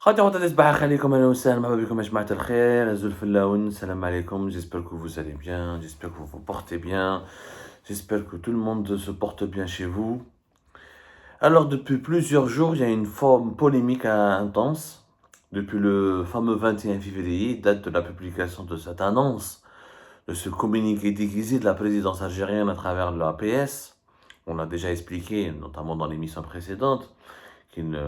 Salam alaikum, j'espère que vous allez bien, j'espère que vous vous portez bien, j'espère que tout le monde se porte bien chez vous. Alors depuis plusieurs jours, il y a une forme polémique intense, depuis le fameux 21 février, date de la publication de cette annonce, de ce communiqué déguisé de la présidence algérienne à travers l'APS. On l'a déjà expliqué, notamment dans l'émission précédente, qu'il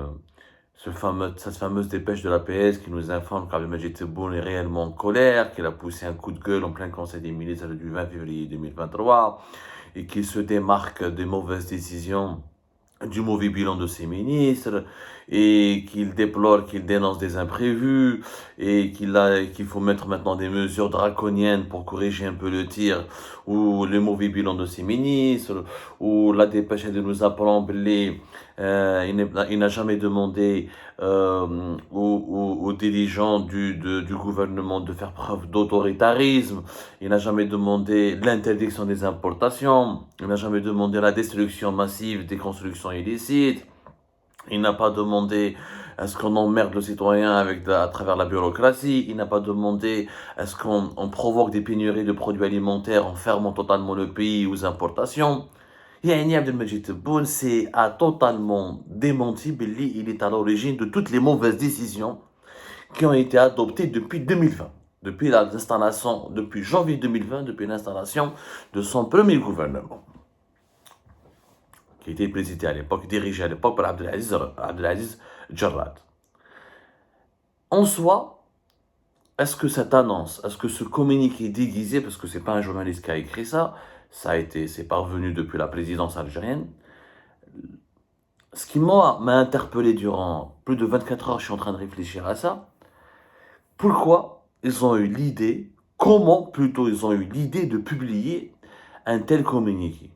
cette fameuse dépêche de l'APS qui nous informe qu'Abdelmadjid Tebboune est réellement en colère, qu'il a poussé un coup de gueule en plein Conseil des ministres du 20 février 2023 et qu'il se démarque des mauvaises décisions, du mauvais bilan de ses ministres et qu'il déplore, qu'il dénonce des imprévus et qu'il faut mettre maintenant des mesures draconiennes pour corriger un peu le tir ou le mauvais bilan de ses ministres ou la dépêche de nous appelant il n'a jamais demandé aux dirigeants du gouvernement de faire preuve d'autoritarisme. Il n'a jamais demandé l'interdiction des importations. Il n'a jamais demandé la destruction massive des constructions illicites. Il n'a pas demandé à ce qu'on emmerde le citoyen à travers la bureaucratie. Il n'a pas demandé à ce qu'on provoque des pénuries de produits alimentaires en fermant totalement le pays aux importations. Yani Abdelmadjid Tebboune a totalement démenti Billy, il est à l'origine de toutes les mauvaises décisions qui ont été adoptées depuis 2020, depuis janvier 2020, depuis l'installation de son premier gouvernement, qui était présidé à l'époque, dirigé à l'époque par Abdelaziz Jarrad. En soi, est-ce que cette annonce, est-ce que ce communiqué déguisé, parce que c'est pas un journaliste qui a écrit ça, c'est parvenu depuis la présidence algérienne. Ce qui m'a interpellé durant plus de 24 heures, je suis en train de réfléchir à ça. Pourquoi ils ont eu l'idée, comment plutôt ils ont eu l'idée de publier un tel communiqué?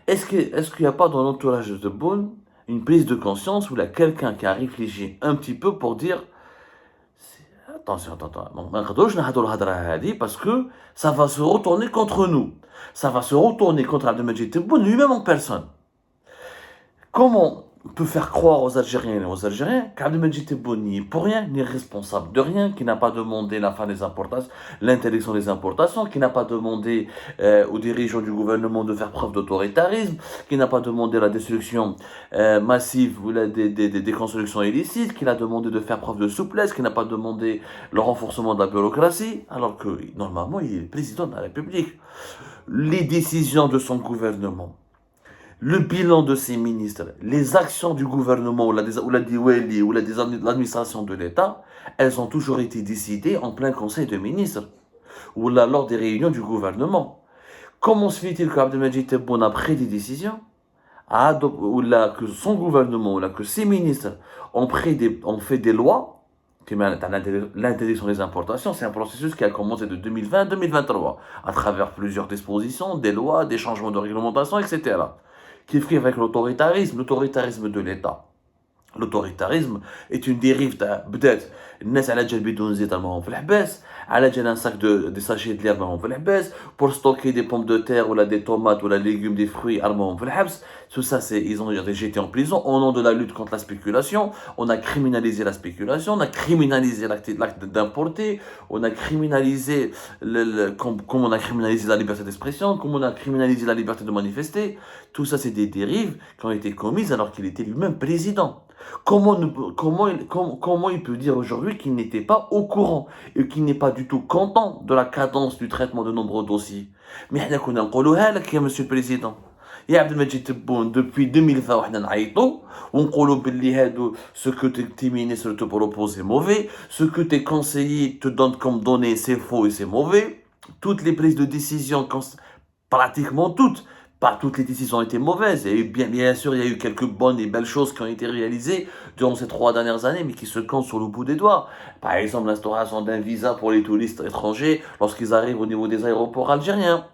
Est-ce qu'il n'y a pas dans l'entourage de Tebboune une prise de conscience où il y a quelqu'un qui a réfléchi un petit peu pour dire attention, parce que ça va se retourner contre nous. Ça va se retourner contre Abdelmadjid Tebboune lui-même en personne. Comment on peut faire croire aux Algériens et aux Algériens qu'Abdelmadjid Tebboune n'y est pour rien, ni responsable de rien, qui n'a pas demandé la fin des importations, l'interdiction des importations, qui n'a pas demandé aux dirigeants du gouvernement de faire preuve d'autoritarisme, qui n'a pas demandé la destruction massive ou des constructions illicites, qui a demandé de faire preuve de souplesse, qui n'a pas demandé le renforcement de la bureaucratie, alors que normalement il est le président de la République. Les décisions de son gouvernement, le bilan de ses ministres, les actions du gouvernement ou l'administration de l'État, elles ont toujours été décidées en plein conseil de ministres ou lors des réunions du gouvernement. Comment se fait-il qu'Abdelmadjid Tebboune a pris des décisions, que son gouvernement ou que ses ministres ont fait des lois, l'interdiction des importations, c'est un processus qui a commencé de 2020 à 2023, à travers plusieurs dispositions, des lois, des changements de réglementation, etc. Qui fait avec l'autoritarisme de l'État. L'autoritarisme est une dérive peut-être الناس على جال بدون زيت راهم في الحباس على جال un sac des sachets de l'herbe راهم في الحباس pour stocker des pommes de terre ou des tomates ou des légumes des fruits راهم في الحبس. Tout ça ils ont été jetés en prison au nom de la lutte contre la spéculation. On a criminalisé la spéculation, on a criminalisé l'acte d'importer, on a criminalisé comme on a criminalisé la liberté d'expression, comme on a criminalisé la liberté de manifester. Tout ça c'est des dérives qui ont été commises alors qu'il était lui-même président. Comment il peut dire aujourd'hui qu'il n'était pas au courant et qu'il n'est pas du tout content de la cadence du traitement de nombreux dossiers? Mais حنا كنا نقولوها لك يا monsieur le président. يا عبد المجيد تبون depuis 2020 وحنا نعيطوا ونقولوا باللي هادو ce que tes ministres te proposent est mauvais, ce que tes conseillers te donnent comme données c'est faux et c'est mauvais. Toutes les prises de décision, pratiquement toutes, pas toutes les décisions ont été mauvaises. Et bien sûr, il y a eu quelques bonnes et belles choses qui ont été réalisées durant ces 3 dernières années, mais qui se comptent sur le bout des doigts. Par exemple, l'instauration d'un visa pour les touristes étrangers lorsqu'ils arrivent au niveau des aéroports algériens.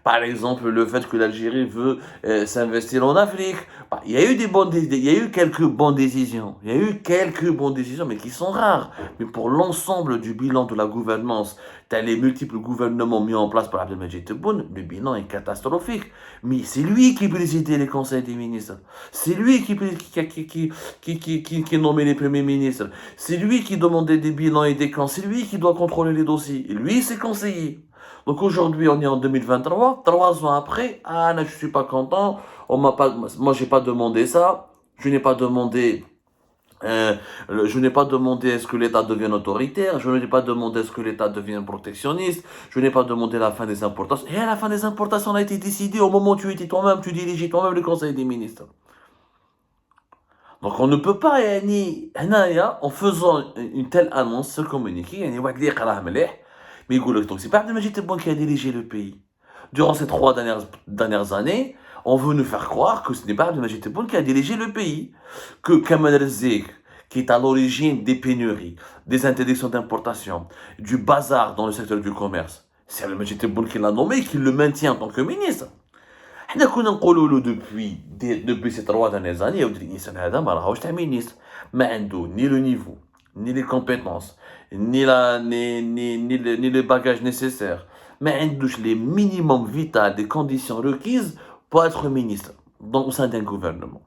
Par exemple, le fait que l'Algérie veut s'investir en Afrique. Bah, il y a eu il y a eu quelques bonnes décisions. Il y a eu quelques bonnes décisions, mais qui sont rares. Mais pour l'ensemble du bilan de la gouvernance, t'as les multiples gouvernements mis en place par Abdelmadjid Tebboune, le bilan est catastrophique. Mais c'est lui qui présidait les conseils des ministres. C'est lui qui nommait les premiers ministres. C'est lui qui demandait des bilans et des camps. C'est lui qui doit contrôler les dossiers. Et lui, c'est conseiller. Donc aujourd'hui, on est en 2023, 3 ans après, ah, là, je suis pas content, moi, j'ai pas demandé ça, je n'ai pas demandé, est-ce que l'État devienne autoritaire, je n'ai pas demandé est-ce que l'État devienne protectionniste, je n'ai pas demandé la fin des importations, et la fin des importations a été décidée au moment où tu étais toi-même, tu dirigeais toi-même le Conseil des ministres. Donc on ne peut pas, en faisant une telle annonce, ce communiqué, mais donc c'est pas Abdelmadjid Tebboune qui a dirigé le pays. Durant ces 3 dernières années, on veut nous faire croire que ce n'est pas Abdelmadjid Tebboune qui a dirigé le pays. Que Kamal Rezik, qui est à l'origine des pénuries, des interdictions d'importation, du bazar dans le secteur du commerce, c'est Abdelmadjid Tebboune qui l'a nommé et qui le maintient en tant que ministre. حنا كنا نقولوا له depuis ces 3 dernières années يا ودري الانسان هذا ما راهوش تاع ministre ما عنده ni le niveau ni les compétences ni les bagages nécessaires ما عندوش les minimums vitaux des conditions requises pour être ministre au sein d'un gouvernement.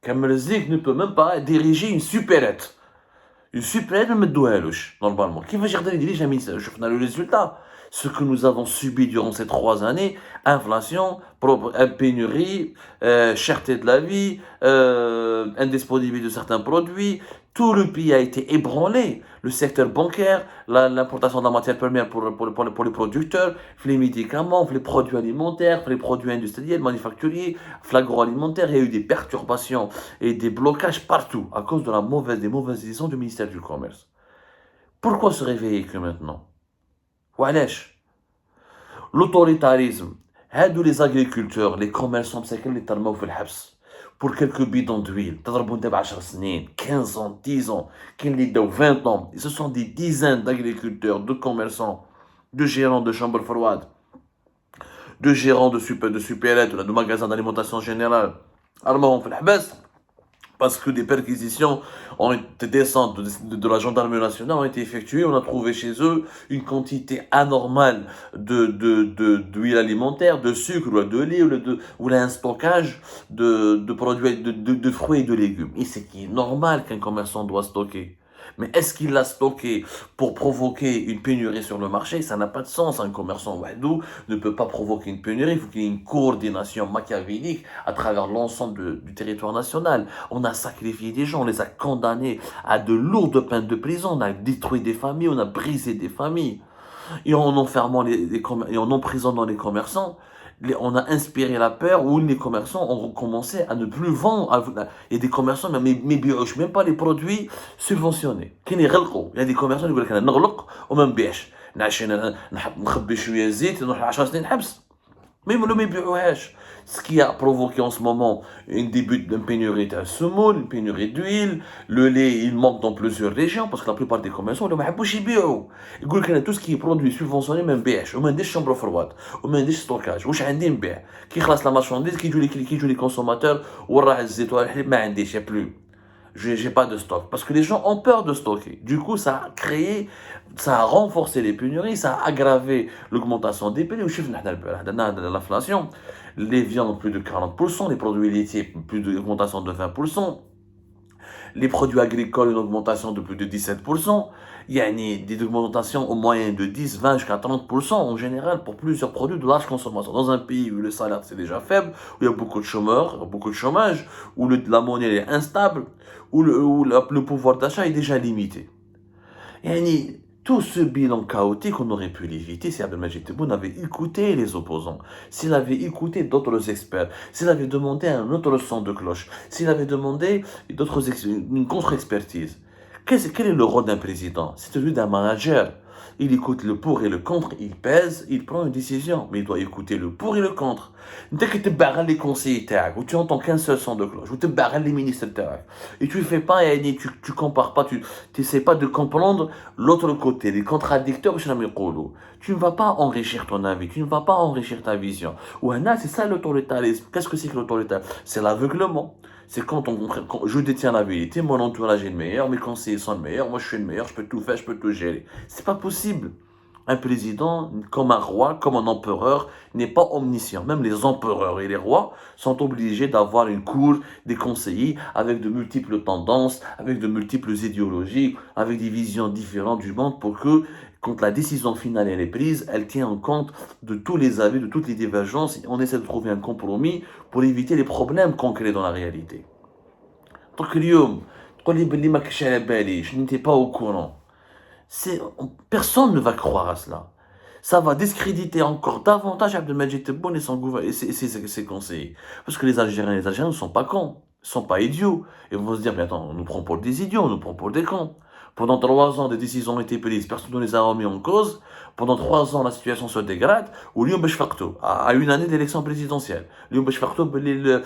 Kamel Zik ne peut même pas diriger une supérette. Une supérette, ما مدوهالوش normalement. كيفاش يقدر يديريج un ministère? شفنا le résultat. Ce que nous avons subi durant ces 3 années, inflation, pénurie, cherté de la vie, indisponibilité de certains produits, tout le pays a été ébranlé. Le secteur bancaire, l'importation de la matière première pour les producteurs, les médicaments, les produits alimentaires, les produits industriels, manufacturiers, l'agroalimentaire, il y a eu des perturbations et des blocages partout à cause de des mauvaises décisions du ministère du Commerce. Pourquoi se réveiller que maintenant? وعلاش l'autoritarisme هادو les agriculteurs les commerçants مساكن اللي ترموا في الحبس pour quelques bidons d'huile تضربوا انت ب10 سنين 15 ans 10 ans كاين اللي داو 20 ans et ce sont des dizaines d'agriculteurs de commerçants de gérants de chambres froides de gérants de supérettes de magasins d'alimentation générale armés في الحبس parce que des perquisitions des descentes de la gendarmerie nationale ont été effectuées. On a trouvé chez eux une quantité anormale d'huile alimentaire, de sucre, de lait, ou un stockage de produits, de fruits et de légumes. Et c'est qui est normal qu'un commerçant doit stocker. Mais est-ce qu'il l'a stocké pour provoquer une pénurie sur le marché? Ça n'a pas de sens. Un commerçant wadou ne peut pas provoquer une pénurie. Il faut qu'il y ait une coordination machiavélique à travers l'ensemble du territoire national. On a sacrifié des gens, on les a condamnés à de lourdes peines de prison. On a détruit des familles, on a brisé des familles. Et en enfermant et en emprisonnant les commerçants, on a inspiré la peur où les commerçants ont commencé à ne plus vendre. Il y a des commerçants, mais même pas les produits subventionnés. Il y a des commerçants qui disent que نغلق وما نبيعش. نخبي شوية زيت نروح 10 سنين حبس. Mais ils ne يبيعوهاش. Ce qui a provoqué en ce moment un début d'une pénurie de semoule, une pénurie d'huile. Le lait, il manque dans plusieurs régions parce que la plupart des commerçants ne veulent pas يبيعوا. Ils disent que tout ce qui est produit subventionné ما نبيعش وما نديرش chambre froide وما نديرش stockage. واش عندي نبيع؟ كي خلاص la marchandise كيجوا les consommateurs وراح الزيت ولا الحليب ما عنديش يا plus. J'ai pas de stock. Parce que les gens ont peur de stocker. Du coup, ça a renforcé les pénuries, ça a aggravé l'augmentation des prix. L'inflation, les viandes plus de 40%, les produits laitiers plus d'augmentation de 20%, les produits agricoles une augmentation de plus de 17%. Il y a des augmentations au moyen de 10, 20 jusqu'à 30% en général pour plusieurs produits de large consommation. Dans un pays où le salaire c'est déjà faible, où il y a beaucoup de chômeurs, beaucoup de chômage, où la monnaie est instable, où le pouvoir d'achat est déjà limité. Et tout ce bilan chaotique, on aurait pu l'éviter si Abdelmadjid Tebboune avait écouté les opposants, s'il avait écouté d'autres experts, s'il avait demandé un autre son de cloche, s'il avait demandé une contre-expertise. Quel est le rôle d'un président? C'est celui d'un manager. Il écoute le pour et le contre, il pèse, il prend une décision. Mais il doit écouter le pour et le contre. Dès que tu barres les conseillers, ou tu entends qu'un seul son de cloche, ou tu barres les ministres, et tu fais pas, tu compares pas, tu n'essaies pas de comprendre l'autre côté, les contradicteurs, tu ne vas pas enrichir ton avis, tu ne vas pas enrichir ta vision. Ou c'est ça l'autoritarisme. Qu'est-ce que c'est que l'autoritarisme? C'est l'aveuglement. C'est quand je détiens la vérité, mon entourage est le meilleur, mes conseillers sont le meilleur, moi je suis le meilleur, je peux tout faire, je peux tout gérer. C'est pas possible. Un président, comme un roi, comme un empereur, n'est pas omniscient. Même les empereurs et les rois sont obligés d'avoir une cour, des conseillers, avec de multiples tendances, avec de multiples idéologies, avec des visions différentes du monde, pour que, quand la décision finale elle est prise, elle tient en compte de tous les avis, de toutes les divergences, et on essaie de trouver un compromis pour éviter les problèmes concrets dans la réalité. Donc, je n'étais pas au courant. Personne ne va croire à cela. Ça va discréditer encore davantage Abdelmadjid Tebboune et ses conseillers. Parce que les Algériens ne sont pas cons, ne sont pas idiots. Ils vont se dire, mais attends, on nous prend pour des idiots, on nous prend pour des cons. Pendant 3 ans, des décisions ont été prises, personne ne les a remis en cause. Pendant 3 ans, la situation se dégrade. Ou l'Yom Beshfakto, à une année d'élection présidentielle. L'Yom Beshfakto, les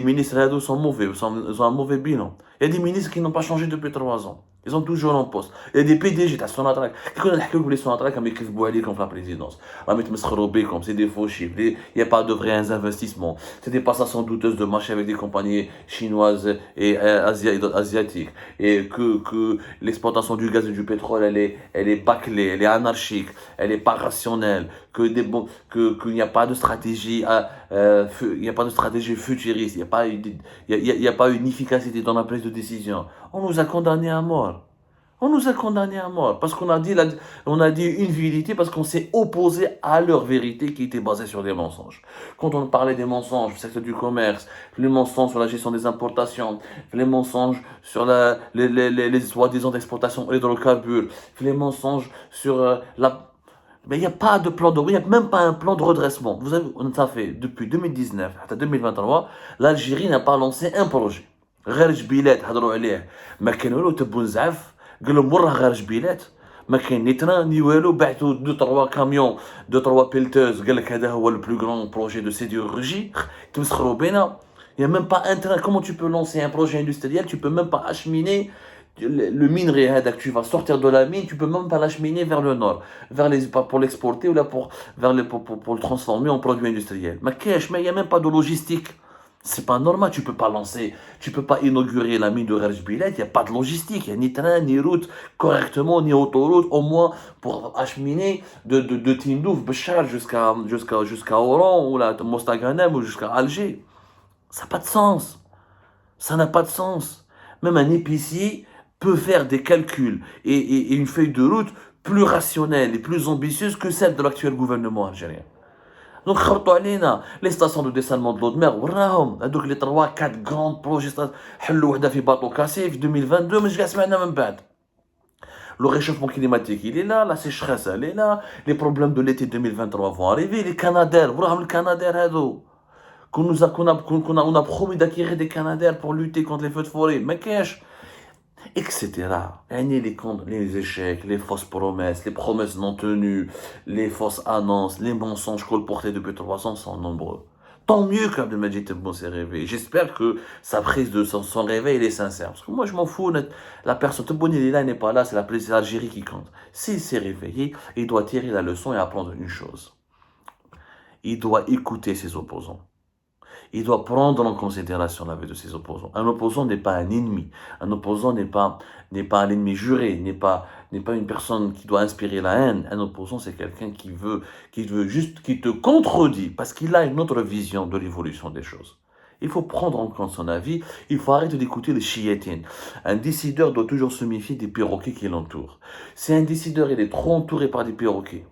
ministres sont mauvais, ils ont un mauvais bilan. Il y a des ministres qui n'ont pas changé depuis 3 ans. Ils sont toujours en poste. Il y a des PDG, t'as son attraque. Qui connaissent les son attraque comme écrivent Bouali contre la présidence. Comme c'est des faux chiffres. Il n'y a pas de vrais investissements. C'est des passations douteuses de marché avec des compagnies chinoises et asiatiques. Et que l'exploitation du gaz et du pétrole, elle est bâclée, elle est anarchique, elle est pas rationnelle. Qu'il n'y a pas de stratégie, il n'y a pas de stratégie futuriste. Il n'y a pas une efficacité dans la prise de décision. On nous a condamnés à mort. On nous a condamnés à mort parce qu'on a dit une vérité, parce qu'on s'est opposé à leur vérité qui était basée sur des mensonges. Quand on parlait des mensonges du secteur du commerce, les mensonges sur la gestion des importations, les mensonges sur les soi-disant d'exportation hydrocarbures, les mensonges sur mais il n'y a pas de plan de... Il n'y a même pas un plan de redressement. Vous savez, ça fait depuis 2019 à 2023, l'Algérie n'a pas lancé un projet. غير جبيلات هضروا عليه ما كان والو تبون زعف قال لهم وراه غير جبيلات ما كاين ني تران ني والو بعثوا 2 3 كاميون 2 3 بيلتوز قال لك هذا هو le plus grand projet de sidérurgie تمسخروا بينا. Il n'y a même pas un train. Comment tu peux lancer un projet industriel? Tu peux même pas acheminer le minerai que tu vas sortir de la mine, tu peux même pas l'acheminer vers le nord, pour l'exporter ou là pour le transformer en produit industriel. Mais il n'y a même pas de logistique. C'est pas normal, tu peux pas inaugurer la mine de Rajbilet, il n'y a pas de logistique, il n'y a ni train, ni route correctement, ni autoroute, au moins pour acheminer de Tindouf, Béchar jusqu'à Oran ou la Mostaganem ou jusqu'à Alger. Ça n'a pas de sens. Ça n'a pas de sens. Même un épicier peut faire des calculs et une feuille de route plus rationnelle et plus ambitieuse que celle de l'actuel gouvernement algérien. Donc, les stations de dessalement de l'eau de mer, donc les 3-4 grands projets, bateau cassé, 2022, mais je gagne même pas. Le réchauffement climatique, il est là, la sécheresse, elle est là, les problèmes de l'été 2023 vont arriver, les Canadaires, le Canadaire, on a promis d'acquérir des Canadaires pour lutter contre les feux de forêt, mais qu'est-ce etc. Les échecs, les fausses promesses, les promesses non tenues, les fausses annonces, les mensonges colportés depuis 3 ans sont nombreux. Tant mieux qu'Abdelmadjid Tebboune s'est réveillé. J'espère que sa prise de son réveil est sincère. Parce que moi, je m'en fous. La personne, Tebboune, il est là, il n'est pas là. C'est l'Algérie qui compte. S'il s'est réveillé, il doit tirer la leçon et apprendre une chose. Il doit écouter ses opposants. Il doit prendre en considération l'avis de ses opposants. Un opposant n'est pas un ennemi. Un opposant n'est pas un ennemi juré, n'est pas une personne qui doit inspirer la haine. Un opposant, c'est quelqu'un qui te contredit parce qu'il a une autre vision de l'évolution des choses. Il faut prendre en compte son avis. Il faut arrêter d'écouter les chiétines. Un décideur doit toujours se méfier des perroquets qui l'entourent. Si un décideur il est trop entouré par des perroquets,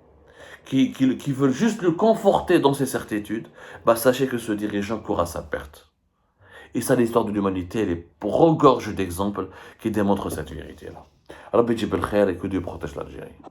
qui veulent juste le conforter dans ses certitudes, sachez que ce dirigeant court à sa perte. Et ça, l'histoire de l'humanité, elle est regorge d'exemples qui démontrent cette vérité-là. Rabbi Djibel Khair et que Dieu protège l'Algérie.